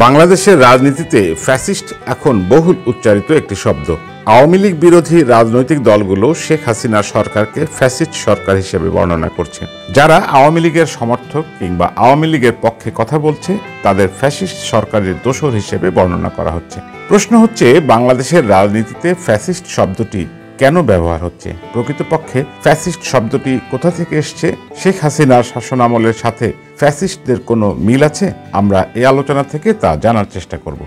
বাংলাদেশের রাজনীতিতে ফ্যাসিস্ট এখন বহুল উচ্চারিত একটি শব্দ। আওয়ামী লীগ বিরোধী রাজনৈতিক দলগুলো শেখ হাসিনার সরকারকে ফ্যাসিস্ট সরকার হিসেবে বর্ণনা করছে। যারা আওয়ামী লীগের সমর্থক কিংবা আওয়ামী লীগের পক্ষে কথা বলছে তাদের ফ্যাসিস্ট সরকারের দোসর হিসেবে বর্ণনা করা হচ্ছে। প্রশ্ন হচ্ছে, বাংলাদেশের রাজনীতিতে ফ্যাসিস্ট শব্দটি কেন ব্যবহার হচ্ছে? প্রকৃতপক্ষে ফ্যাসিস্ট শব্দটি কোথা থেকে এসছে? শেখ হাসিনার শাসনামলের সাথে ফ্যাসিস্টদের কোনো মিল আছে? আমরা এই আলোচনা থেকে তা জানার চেষ্টা করব।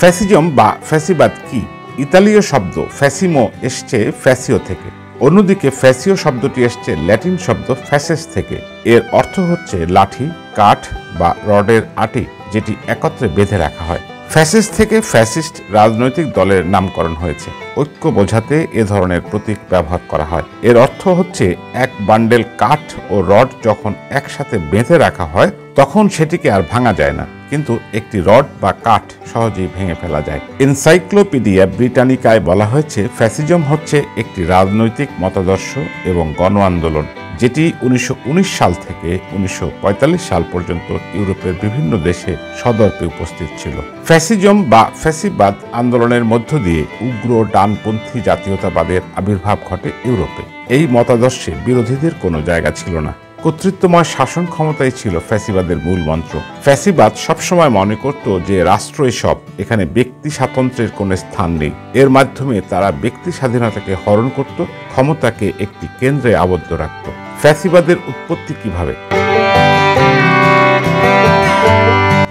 ফ্যাসিজম বা ফ্যাসিবাদ কি? ইতালীয় শব্দ ফ্যাসিমো এসছে ফ্যাসিও থেকে। অন্যদিকে ফ্যাসিও শব্দটি এসছে ল্যাটিন শব্দ ফ্যাসেস থেকে। এর অর্থ হচ্ছে লাঠি, কাঠ বা রডের আটি যেটি একত্রে বেঁধে রাখা হয়। ফ্যাসিস্ট থেকে ফ্যাসিস্ট রাজনৈতিক দলের নামকরণ হয়েছে। ঐক্য বোঝাতে এ ধরনের প্রতীক ব্যবহার করা হয়। এর অর্থ হচ্ছে এক বান্ডেল কাঠ ও রড যখন একসাথে বেঁধে রাখা হয় তখন সেটিকে আর ভাঙা যায় না, কিন্তু একটি রড বা কাঠ সহজেই ভেঙে ফেলা যায়। এনসাইক্লোপিডিয়া ব্রিটানিকায় বলা হয়েছে, ফ্যাসিজম হচ্ছে একটি রাজনৈতিক মতাদর্শ এবং গণ আন্দোলন যেটি 1919 সাল থেকে 1945 সাল পর্যন্ত ইউরোপের বিভিন্ন দেশে সদর্পে উপস্থিত ছিল। ফ্যাসিজম বা ফ্যাসিবাদ আন্দোলনের মধ্য দিয়ে উগ্র ডানপন্থী জাতীয়তাবাদের আবির্ভাব ঘটে ইউরোপে। এই মতাদর্শে বিরোধীদের কোনো জায়গা ছিল না। কর্তৃত্বময় শাসন ক্ষমতাই ছিল ফ্যাসিবাদের মূল মন্ত্র। ফ্যাসিবাদ সবসময় মনে করত যে রাষ্ট্রই সব, এখানে ব্যক্তি স্বাতন্ত্র্যের কোনো স্থান নেই। এর মাধ্যমে তারা ব্যক্তি স্বাধীনতাকে হরণ করত, ক্ষমতাকে একটি কেন্দ্রে আবদ্ধ রাখত। ফ্যাসিবাদের উৎপত্তি কিভাবে?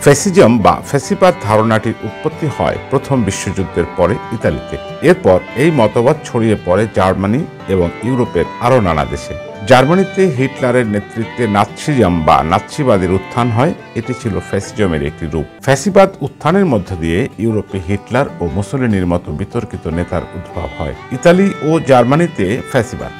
ফ্যাসিজম বা ফ্যাসিবাদ ধারণাটির উৎপত্তি হয় প্রথম বিশ্বযুদ্ধের পরে ইতালিতে। এরপর এই মতবাদ ছড়িয়ে পড়ে জার্মানি এবং ইউরোপের আরও নানা দেশে। জার্মানিতে হিটলারের নেতৃত্বে নাৎসিজম বা নাৎসিবাদের উত্থান হয়। এটি ছিল ফ্যাসিজমের একটি রূপ। ফ্যাসিবাদ উত্থানের মধ্য দিয়ে ইউরোপে হিটলার ও মুসোলিনির মতো বিতর্কিত নেতার উদ্ভব হয়। ইতালি ও জার্মানিতে ফ্যাসিবাদ।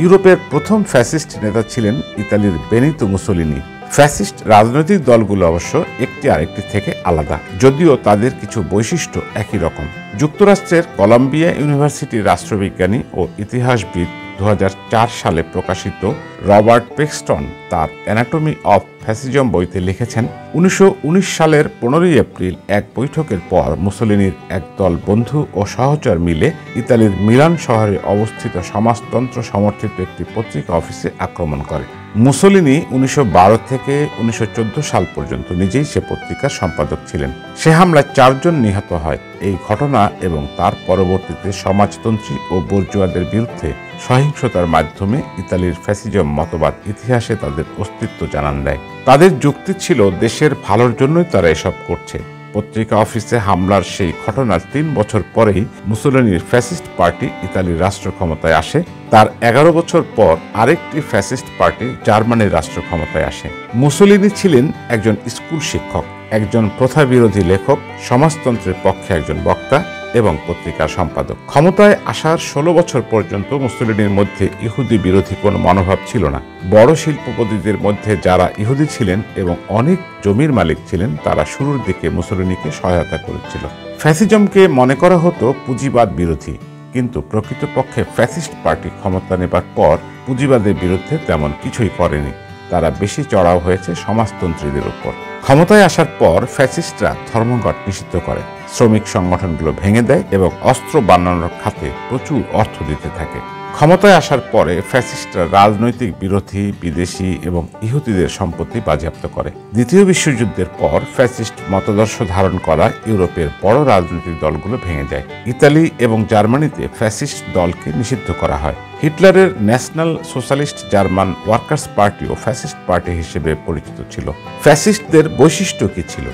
ইউরোপের প্রথম ফ্যাসিস্ট নেতা ছিলেন ইতালির বেনিতো মুসোলিনি। ফ্যাসিস্ট রাজনৈতিক দলগুলো অবশ্য একটি আরেকটি থেকে আলাদা, যদিও তাদের কিছু বৈশিষ্ট্য একই রকম। যুক্তরাষ্ট্রের কলাম্বিয়া ইউনিভার্সিটির রাষ্ট্রবিজ্ঞানী ও ইতিহাসবিদ 2004 সালে প্রকাশিত রবার্ট পেক্সটন তার অ্যানাটমি অফ ফ্যাসিজম বইতে লিখেছেন, 1919 সালের 15 এপ্রিল এক বৈঠকের পর মুসোলিনির একদল বন্ধু ও সহচর মিলে ইতালির মিলান শহরে অবস্থিত সমাজতন্ত্র সমর্থিত একটি পত্রিকা অফিসে আক্রমণ করে। মুসোলিনি 1912 থেকে 1914 সাল পর্যন্ত নিজেই সে পত্রিকার সম্পাদক ছিলেন। সে হামলায় 4 জন নিহত হয়। এই ঘটনা এবং তার পরবর্তীতে সমাজতন্ত্রী ও বুর্জোয়াদের বিরুদ্ধে সহিংসতার মাধ্যমে ইতালির ফ্যাসিজম মতবাদ ইতিহাসে তাদের অস্তিত্ব জানান দেয়। তাদের যুক্তি ছিল দেশের ভালোর জন্যই তারা এসব করছে। পত্রিকা অফিসে হামলার সেই ঘটনার 3 বছর পরেই মুসোলিনির ফ্যাসিস্ট পার্টি ইতালির রাষ্ট্র ক্ষমতায় আসে। তার 11 বছর পর আরেকটি ফ্যাসিস্ট পার্টি জার্মানির রাষ্ট্র ক্ষমতায় আসে। মুসোলিনি ছিলেন একজন স্কুল শিক্ষক, একজন প্রথা বিরোধী লেখক, সমাজতন্ত্রের পক্ষে একজন বক্তা এবং পত্রিকার সম্পাদক। ক্ষমতায় আসার 16 বছর পর্যন্ত মুসোলিনির মধ্যে ইহুদি বিরোধী কোনো মনোভাব ছিল না। বড় শিল্পপতিদের মধ্যে যারা ইহুদি ছিলেন এবং অনেক জমির মালিক ছিলেন তারা শুরুর দিকে মুসোলিনিকে সহায়তা করেছিল। ফ্যাসিজমকে মনে করা হতো পুঁজিবাদ বিরোধী, কিন্তু প্রকৃতপক্ষে ফ্যাসিস্ট পার্টি ক্ষমতা নেবার পর পুঁজিবাদের বিরুদ্ধে তেমন কিছুই করেনি। তারা বেশি চড়াও হয়েছে সমাজতন্ত্রীদের উপর। ক্ষমতায় আসার পর ফ্যাসিস্টরা ধর্মঘট নিষিদ্ধ করে, শ্রমিক সংগঠনগুলো ভেঙে দেয় এবং অস্ত্র বানানোর খাতে প্রচুর অর্থ দিতে থাকে। ক্ষমতায় আসার পরে ফ্যাসিস্টরা রাজনৈতিক বিরোধী, বিদেশি এবং ইহুদিদের সম্পত্তি বাজেয়াপ্ত করে। দ্বিতীয় বিশ্বযুদ্ধের পর ফ্যাসিস্ট মতাদর্শ ধারণ করা ইউরোপের বড় রাজনৈতিক দলগুলো ভেঙে যায়। ইতালি এবং জার্মানিতে ফ্যাসিস্ট দলকে নিষিদ্ধ করা হয়। হিটলারের national socialist German workers party ও ফ্যাসিস্ট পার্টি হিসেবে পরিচিত ছিল। ফ্যাসিস্টদের বৈশিষ্ট্য কি ছিল?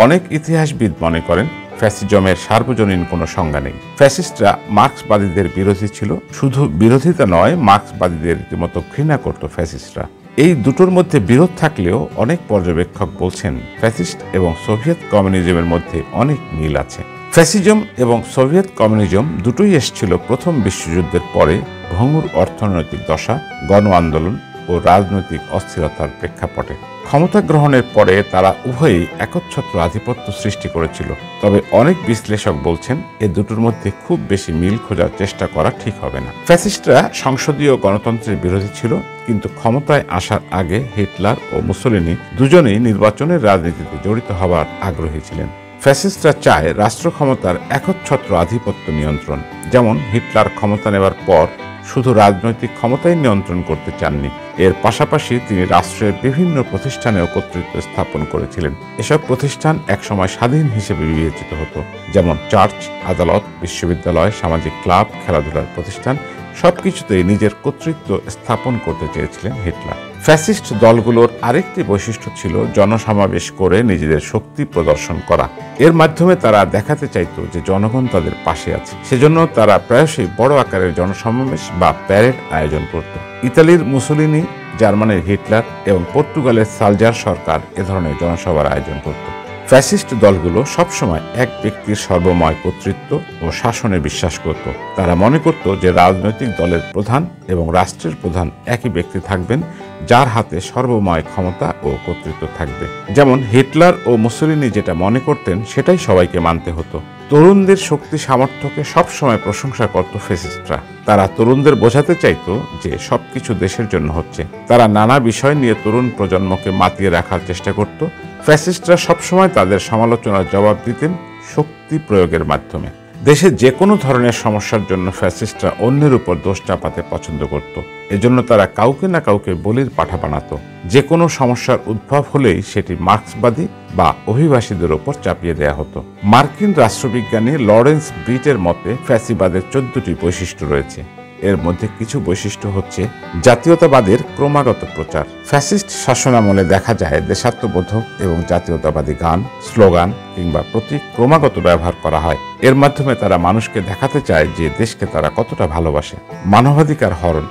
অনেক ইতিহাসবিদ মনে করেন ফ্যাসিজমের সার্বজনীন কোনো সংজ্ঞা নেই। ফ্যাসিস্টরা মার্ক্সবাদীদের বিরোধী ছিল। শুধু বিরোধিতা নয়, মার্ক্সবাদীদের রীতিমতো ঘৃণা করত ফ্যাসিস্টরা। এই দুটোর মধ্যে বিরোধ থাকলেও অনেক পর্যবেক্ষক বলছেন ফ্যাসিস্ট এবং সোভিয়েত কমিউনিজমের মধ্যে অনেক মিল আছে। ফ্যাসিজম এবং সোভিয়েত কমিউনিজম দুটোই এসেছিল প্রথম বিশ্বযুদ্ধের পরে ভঙ্গুর অর্থনৈতিক দশা, গণ আন্দোলন ও রাজনৈতিক অস্থিরতার প্রেক্ষাপটে। ক্ষমতা গ্রহণের পরে তারা উভয়ই একচ্ছত্র আধিপত্য সৃষ্টি করেছিল। তবে অনেক বিশ্লেষক বলছেন এ দুটোর মধ্যে খুব বেশি মিল খোঁজার চেষ্টা করা ঠিক হবে না। ফ্যাসিস্টরা সংসদীয় গণতন্ত্রের বিরোধী ছিল, কিন্তু ক্ষমতায় আসার আগে হিটলার ও মুসোলিনি দুজনেই নির্বাচনের রাজনীতিতে জড়িত হওয়ার আগ্রহী ছিলেন। ফ্যাসিস্টরা চায় রাষ্ট্র ক্ষমতার একচ্ছত্র আধিপত্য নিয়ন্ত্রণ। যেমন হিটলার ক্ষমতা নেওয়ার পর শুধু রাজনৈতিক ক্ষমতাই নিয়ন্ত্রণ করতে চাননি, এর পাশাপাশি তিনি রাষ্ট্রের বিভিন্ন প্রতিষ্ঠানেও কর্তৃত্ব স্থাপন করেছিলেন। এসব প্রতিষ্ঠান একসময় স্বাধীন হিসেবে বিবেচিত হতো, যেমন চার্চ, আদালত, বিশ্ববিদ্যালয়, সামাজিক ক্লাব, খেলাধুলার প্রতিষ্ঠান, সবকিছুতেই নিজের কর্তৃত্ব স্থাপন করতে চেয়েছিলেন হিটলার। ফ্যাসিস্ট দলগুলোর আরেকটি বৈশিষ্ট্য ছিল জনসমাবেশ করে নিজেদের শক্তি প্রদর্শন করা। এর মাধ্যমে তারা দেখাতে চাইত যে জনগণ তাদের পাশে আছে। সেজন্য তারা প্রায়শই বড় আকারের জনসমাবেশ বা প্যারেড আয়োজন করত। ইতালির মুসোলিনি, জার্মানির হিটলার এবং পর্তুগালের সালজার সরকার এ ধরনের জনসভার আয়োজন করত। ফ্যাসিস্ট দলগুলো সবসময় এক ব্যক্তির সর্বময় কর্তৃত্ব ও শাসনে বিশ্বাস করত। তারা মনে করত যে রাজনৈতিক দলের প্রধান এবং রাষ্ট্রের প্রধান একই ব্যক্তি থাকবেন, যার হাতে সর্বময় ক্ষমতা ও কর্তৃত্ব থাকবে। যেমন হিটলার ও মুসোলিনি যেটা মনে করতেন সেটাই সবাইকে মানতে হতো। তরুণদের শক্তি সামর্থ্যকে সবসময় প্রশংসা করত ফ্যাসিস্টরা। তারা তরুণদের বোঝাতে চাইত যে সবকিছু দেশের জন্য হচ্ছে। তারা নানা বিষয় নিয়ে তরুণ প্রজন্মকে মাতিয়ে রাখার চেষ্টা করত। ফ্যাসিস্টরা সবসময় তাদের সমালোচনার জবাব দিতেন শক্তি প্রয়োগের মাধ্যমে। দেশে যে কোনো ধরনের সমস্যার জন্য ফ্যাসিস্টরা অন্যের উপর দোষ চাপাতে পছন্দ করত। এজন্য তারা কাউকে না কাউকে বলির পাঠা বানাতো। যে কোনো সমস্যার উদ্ভব হলেই সেটি মার্ক্সবাদী বা অভিবাসীদের ওপর চাপিয়ে দেয়া হতো। মার্কিন রাষ্ট্রবিজ্ঞানী লরেন্স ব্রিটের মতে ফ্যাসিবাদের 14টি বৈশিষ্ট্য রয়েছে। এর মধ্যে কিছু বৈশিষ্ট্য হচ্ছে জাতীয়তাবাদের ক্রমাগত প্রচার। ফ্যাসিস্ট শাসনামলে দেখা যায় দেশাত্মবোধক এবং জাতীয়তাবাদী গান, স্লোগান কিংবা প্রতীক ক্রমাগত ব্যবহার করা হয়। এর মাধ্যমে তারা মানুষকে দেখাতে চায় যে দেশকে তারা কতটা ভালোবাসে। মানবাধিকার হরণ।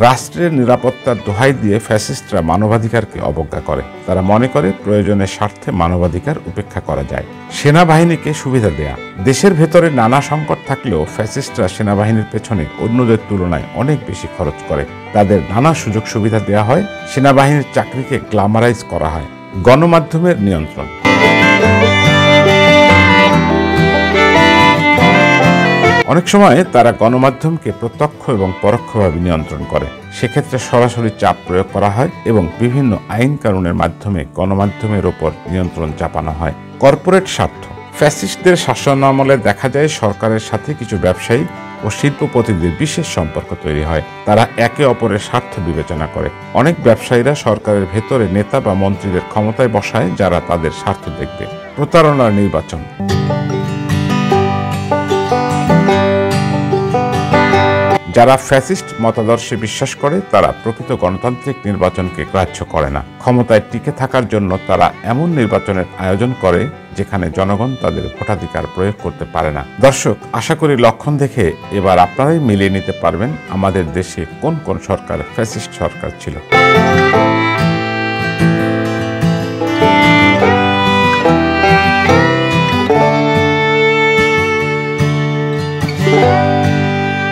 রাষ্ট্রের নিরাপত্তার দোহাই দিয়ে ফ্যাসিস্টরা মানবাধিকারকে অবজ্ঞা করে। তারা মনে করে প্রয়োজনের স্বার্থে মানবাধিকার উপেক্ষা করা যায়। সেনাবাহিনীকে সুবিধা দেয়া। দেশের ভেতরে নানা সংকট থাকলেও ফ্যাসিস্টরা সেনাবাহিনীর পেছনে অন্যদের তুলনায় অনেক বেশি খরচ করে। তাদের নানা সুযোগ সুবিধা দেওয়া হয়। সেনাবাহিনীর চাকরিকে গ্ল্যামারাইজ করা হয়। গণমাধ্যমের নিয়ন্ত্রণ। অনেক সময় তারা গণমাধ্যমকে প্রত্যক্ষ এবং পরোক্ষভাবে নিয়ন্ত্রণ করে। সেক্ষেত্রে সরাসরি চাপ প্রয়োগ করা হয় এবং বিভিন্ন আইন কানুনের মাধ্যমে গণমাধ্যমের ওপর নিয়ন্ত্রণ চাপানো হয়। কর্পোরেট স্বার্থ। ফ্যাসিস্টদের শাসনামলে দেখা যায় সরকারের সাথে কিছু ব্যবসায়ী ও শিল্পপতিদের বিশেষ সম্পর্ক তৈরি হয়। তারা একে অপরের স্বার্থ বিবেচনা করে। অনেক ব্যবসায়ীরা সরকারের ভেতরে নেতা বা মন্ত্রীদের ক্ষমতায় বসায়, যারা তাদের স্বার্থ দেখবে। প্রতারণার নির্বাচন। যারা ফ্যাসিস্ট মতাদর্শে বিশ্বাস করে তারা প্রকৃত গণতান্ত্রিক নির্বাচনকে গ্রাহ্য করে না। ক্ষমতায় টিকে থাকার জন্য তারা এমন নির্বাচনের আয়োজন করে যেখানে জনগণ তাদের ভোটাধিকার প্রয়োগ করতে পারে না। দর্শক, আশা করি লক্ষণ দেখে এবার আপনারাই মিলিয়ে নিতে পারবেন আমাদের দেশে কোন কোন সরকার ফ্যাসিস্ট সরকার ছিল।